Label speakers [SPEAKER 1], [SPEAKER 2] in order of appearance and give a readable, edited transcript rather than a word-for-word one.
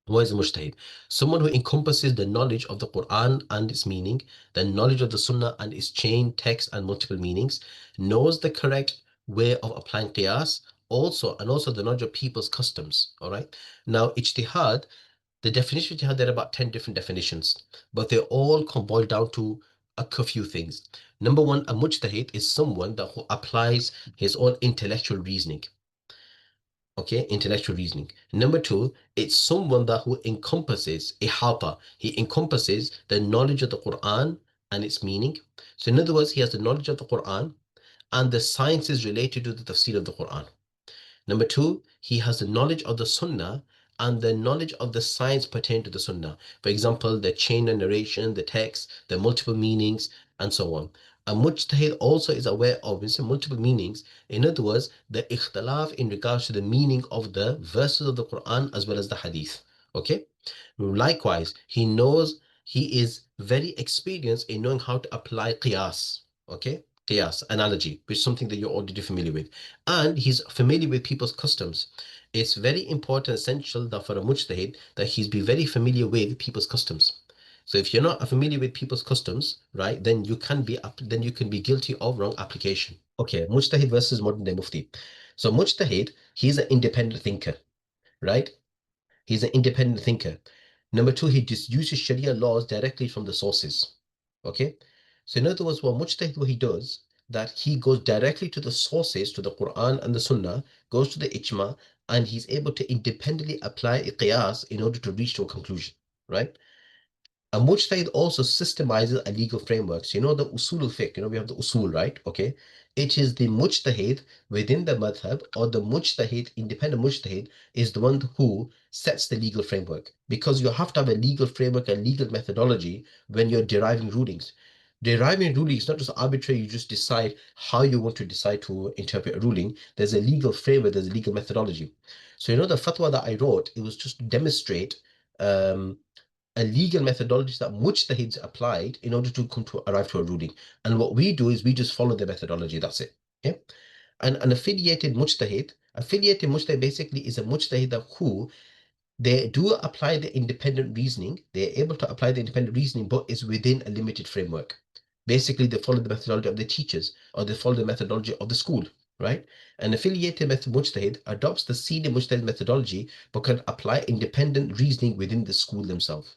[SPEAKER 1] What is a mujtahid? Someone who encompasses the knowledge of the Qur'an and its meaning, the knowledge of the Sunnah and its chain, text, and multiple meanings, knows the correct way of applying qiyas, also the knowledge of people's customs. All right. Now, ijtihad, the definition of ijtihad, there are about 10 different definitions, but they all can boil down to a few things. Number one, a mujtahid is someone that who applies his own intellectual reasoning. Okay, intellectual reasoning. Number two, it's someone that who encompasses ihata. He encompasses the knowledge of the Quran and its meaning. So in other words, he has the knowledge of the Quran and the sciences related to the tafsir of the Quran. Number two, he has the knowledge of the Sunnah and the knowledge of the science pertaining to the Sunnah. For example, the chain of narration, the text, the multiple meanings, and so on. A mujtahid also is aware of multiple meanings. In other words, the ikhtilaf in regards to the meaning of the verses of the Quran as well as the hadith. Okay. Likewise, he is very experienced in knowing how to apply qiyas. Okay. Qiyas, analogy, which is something that you're already familiar with. And he's familiar with people's customs. It's very important, essential that for a mujtahid that he's be very familiar with people's customs. So if you're not familiar with people's customs, right, then you can be guilty of wrong application. Okay, mujtahid versus modern day mufti. So mujtahid, he's an independent thinker, right? He's an independent thinker. Number two, he just uses Sharia laws directly from the sources. Okay. So in other words, what he does, that he goes directly to the sources, to the Quran and the Sunnah, goes to the ijma, and he's able to independently apply a qiyas in order to reach to a conclusion, right? A mujtahid also systemizes a legal framework. So the usul al-fiqh, we have the usul, right? Okay. It is the mujtahid within the madhab, or the mujtahid, independent mujtahid, is the one who sets the legal framework. Because you have to have a legal framework and legal methodology when you're deriving rulings. Deriving ruling is not just arbitrary, you just decide how you want to decide to interpret a ruling. There's a legal framework, there's a legal methodology. So the fatwa that I wrote, it was just to demonstrate a legal methodology that mujtahids applied in order to arrive to a ruling. And what we do is we just follow the methodology. That's it. Okay. And an affiliated mujtahid basically is a mujtahid who they do apply the independent reasoning. They're able to apply the independent reasoning, but it's within a limited framework. Basically, they follow the methodology of the teachers, or they follow the methodology of the school, right? An affiliated mujtahid adopts the senior mujtahid methodology, but can apply independent reasoning within the school themselves.